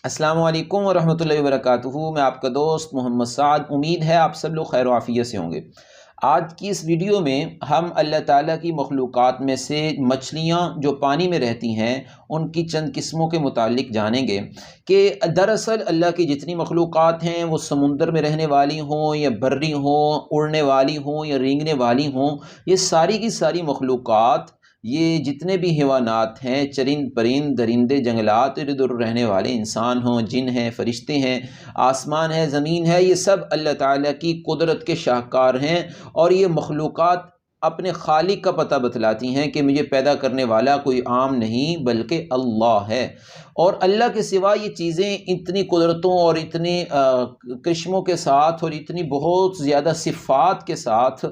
السلام علیکم ورحمۃ اللہ وبرکاتہ۔ میں آپ کا دوست محمد سعد، امید ہے آپ سب لوگ خیر و عافیت سے ہوں گے۔ آج کی اس ویڈیو میں ہم اللہ تعالیٰ کی مخلوقات میں سے مچھلیاں جو پانی میں رہتی ہیں ان کی چند قسموں کے متعلق جانیں گے کہ دراصل اللہ کی جتنی مخلوقات ہیں وہ سمندر میں رہنے والی ہوں یا بری ہوں، اڑنے والی ہوں یا رینگنے والی ہوں، یہ ساری کی ساری مخلوقات، یہ جتنے بھی حیوانات ہیں، چرند پرند درندے جنگلات، ارد گرد رہنے والے انسان ہوں، جن ہیں، فرشتے ہیں، آسمان ہے، زمین ہے، یہ سب اللہ تعالیٰ کی قدرت کے شاہکار ہیں۔ اور یہ مخلوقات اپنے خالق کا پتہ بتلاتی ہیں کہ مجھے پیدا کرنے والا کوئی عام نہیں بلکہ اللہ ہے، اور اللہ کے سوا یہ چیزیں اتنی قدرتوں اور اتنے کرشموں کے ساتھ اور اتنی بہت زیادہ صفات کے ساتھ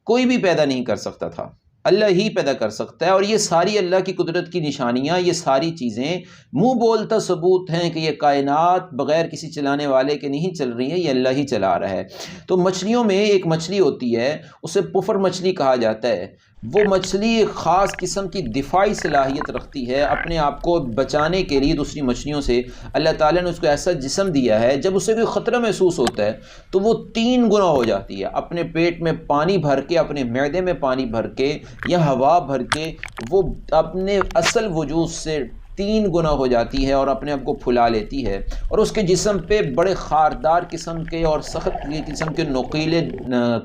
کوئی بھی پیدا نہیں کر سکتا تھا، اللہ ہی پیدا کر سکتا ہے۔ اور یہ ساری اللہ کی قدرت کی نشانیاں، یہ ساری چیزیں منہ بولتا ثبوت ہیں کہ یہ کائنات بغیر کسی چلانے والے کے نہیں چل رہی ہے، یہ اللہ ہی چلا رہا ہے۔ تو مچھلیوں میں ایک مچھلی ہوتی ہے، اسے پفر مچھلی کہا جاتا ہے۔ وہ مچھلی ایک خاص قسم کی دفاعی صلاحیت رکھتی ہے، اپنے آپ کو بچانے کے لیے دوسری مچھلیوں سے۔ اللہ تعالیٰ نے اس کو ایسا جسم دیا ہے، جب اسے کوئی خطرہ محسوس ہوتا ہے تو وہ 3 گنا ہو جاتی ہے، اپنے پیٹ میں پانی بھر کے، اپنے معدے میں پانی بھر کے یا ہوا بھر کے وہ اپنے اصل وجود سے 3 گنا ہو جاتی ہے اور اپنے آپ کو پھلا لیتی ہے۔ اور اس کے جسم پہ بڑے خاردار قسم کے اور سخت قسم کے نوکیلے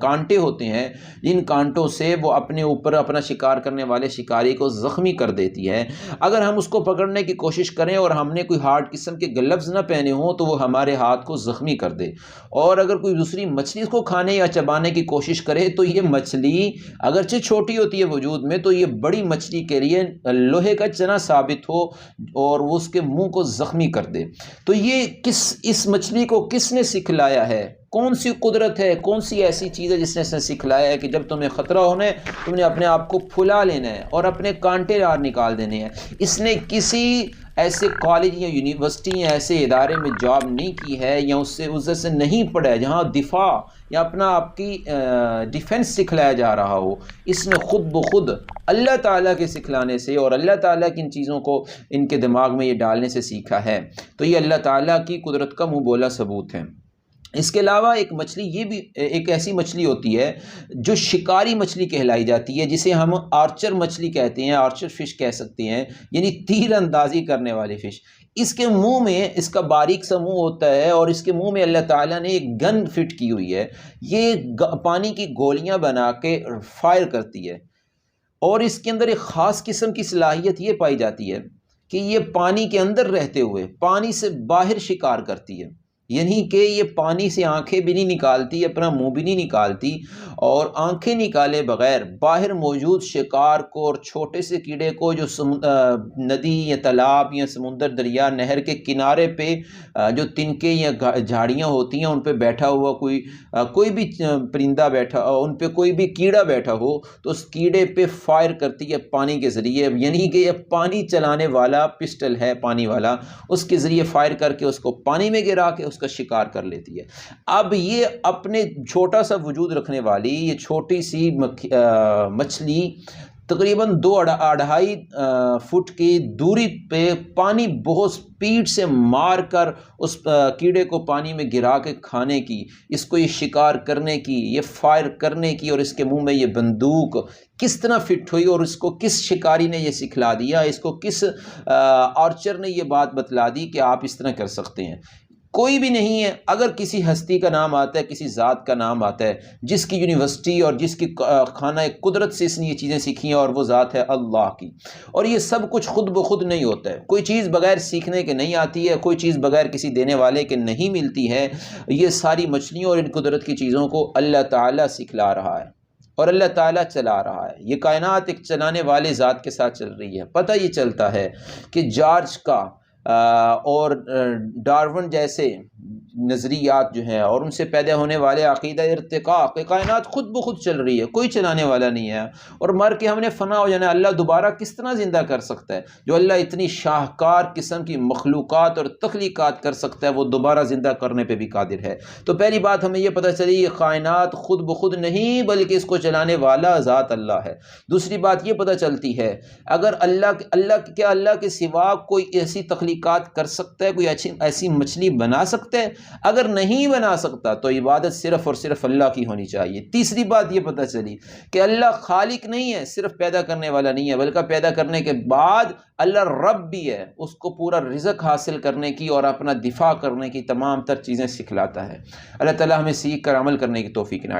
کانٹے ہوتے ہیں، جن کانٹوں سے وہ اپنے اوپر اپنا شکار کرنے والے شکاری کو زخمی کر دیتی ہے۔ اگر ہم اس کو پکڑنے کی کوشش کریں اور ہم نے کوئی ہارڈ قسم کے گلوز نہ پہنے ہوں تو وہ ہمارے ہاتھ کو زخمی کر دے، اور اگر کوئی دوسری مچھلی اس کو کھانے یا چبانے کی کوشش کرے تو یہ مچھلی اگرچہ چھوٹی ہوتی ہے وجود میں، تو یہ بڑی مچھلی کے لیے لوہے کا چنا ثابت ہو اور وہ اس کے منہ کو زخمی کر دے۔ تو یہ اس مچھلی کو کس نے سکھلایا ہے؟ کون سی قدرت ہے، کون سی ایسی چیز ہے جس نے اسے سکھلایا ہے کہ جب تمہیں خطرہ ہونا ہے تم نے اپنے آپ کو پھلا لینا ہے اور اپنے کانٹے باہر نکال دینے ہیں؟ اس نے کسی ایسے کالج یا یونیورسٹی یا ایسے ادارے میں جاب نہیں کی ہے، یا اس سے نہیں پڑھا ہے جہاں دفاع یا اپنا آپ کی ڈیفنس سکھلایا جا رہا ہو۔ اس نے خود بخود اللہ تعالیٰ کے سکھلانے سے اور اللہ تعالیٰ کی ان چیزوں کو ان کے دماغ میں یہ ڈالنے سے سیکھا ہے۔ تو یہ اللہ تعالیٰ کی قدرت کا منہ بولا ثبوت ہے۔ اس کے علاوہ ایک مچھلی، یہ بھی ایک ایسی مچھلی ہوتی ہے جو شکاری مچھلی کہلائی جاتی ہے، جسے ہم آرچر مچھلی کہتے ہیں، آرچر فش کہہ سکتے ہیں، یعنی تیر اندازی کرنے والی فش۔ اس کے منہ میں، اس کا باریک سا منہ ہوتا ہے اور اس کے منہ میں اللہ تعالیٰ نے ایک گن فٹ کی ہوئی ہے، یہ پانی کی گولیاں بنا کے فائر کرتی ہے، اور اس کے اندر ایک خاص قسم کی صلاحیت یہ پائی جاتی ہے کہ یہ پانی کے اندر رہتے ہوئے پانی سے باہر شکار کرتی ہے، یعنی کہ یہ پانی سے آنکھیں بھی نہیں نکالتی، اپنا منہ بھی نہیں نکالتی، اور آنکھیں نکالے بغیر باہر موجود شکار کو اور چھوٹے سے کیڑے کو جو ندی یا تالاب یا سمندر، دریا، نہر کے کنارے پہ جو تنکے یا جھاڑیاں ہوتی ہیں ان پہ بیٹھا ہوا کوئی بھی پرندہ بیٹھا، ان پہ کوئی بھی کیڑا بیٹھا ہو تو اس کیڑے پہ فائر کرتی ہے پانی کے ذریعے، یعنی کہ یہ پانی چلانے والا پسٹل ہے پانی والا، اس کے ذریعے فائر کر کے اس کو پانی میں گرا کے اس کا شکار کر لیتی ہے۔ اب یہ اپنے چھوٹا سا وجود رکھنے والی یہ چھوٹی سی مچھلی تقریباً 2-2.5 فٹ کی دوری پہ پانی بہت سپیڈ سے مار کر اس کیڑے کو پانی میں گرا کے کھانے کی، اس کو یہ شکار کرنے کی، یہ فائر کرنے کی، اور اس کے منہ میں یہ بندوق کس طرح فٹ ہوئی، اور اس کو کس شکاری نے یہ سکھلا دیا، اس کو کس آرچر نے یہ بات بتلا دی کہ آپ اس طرح کر سکتے ہیں؟ کوئی بھی نہیں ہے۔ اگر کسی ہستی کا نام آتا ہے، کسی ذات کا نام آتا ہے جس کی یونیورسٹی اور جس کی خانہ قدرت سے اس نے یہ چیزیں سیکھی ہیں، اور وہ ذات ہے اللہ کی۔ اور یہ سب کچھ خود بخود نہیں ہوتا ہے، کوئی چیز بغیر سیکھنے کے نہیں آتی ہے، کوئی چیز بغیر کسی دینے والے کے نہیں ملتی ہے۔ یہ ساری مچھلیوں اور ان قدرت کی چیزوں کو اللہ تعالیٰ سکھلا رہا ہے اور اللہ تعالیٰ چلا رہا ہے۔ یہ کائنات ایک چلانے والے ذات کے ساتھ چل رہی ہے۔ پتہ یہ چلتا ہے کہ جارج کا اور ڈارون جیسے نظریات جو ہیں اور ان سے پیدا ہونے والے عقیدہ ارتقاء کہ کائنات خود بخود چل رہی ہے، کوئی چلانے والا نہیں ہے، اور مر کے ہم نے فنا ہو جانا ہے، اللہ دوبارہ کس طرح زندہ کر سکتا ہے؟ جو اللہ اتنی شاہکار قسم کی مخلوقات اور تخلیقات کر سکتا ہے وہ دوبارہ زندہ کرنے پہ بھی قادر ہے۔ تو پہلی بات ہمیں یہ پتہ چلی یہ کائنات خود بخود نہیں بلکہ اس کو چلانے والا ذات اللہ ہے۔ دوسری بات یہ پتہ چلتی ہے اگر اللہ کے سوا کوئی ایسی تخلیق تحقیقات کر سکتا ہے؟ کوئی ایسی مچھلی بنا سکتا ہے؟ اگر نہیں بنا سکتا تو عبادت صرف اور صرف اللہ کی ہونی چاہیے۔ تیسری بات یہ پتہ چلی کہ اللہ خالق نہیں ہے، صرف پیدا کرنے والا نہیں ہے، بلکہ پیدا کرنے کے بعد اللہ رب بھی ہے، اس کو پورا رزق حاصل کرنے کی اور اپنا دفاع کرنے کی تمام تر چیزیں سکھلاتا ہے۔ اللہ تعالی ہمیں سیکھ کر عمل کرنے کی توفیق عنایت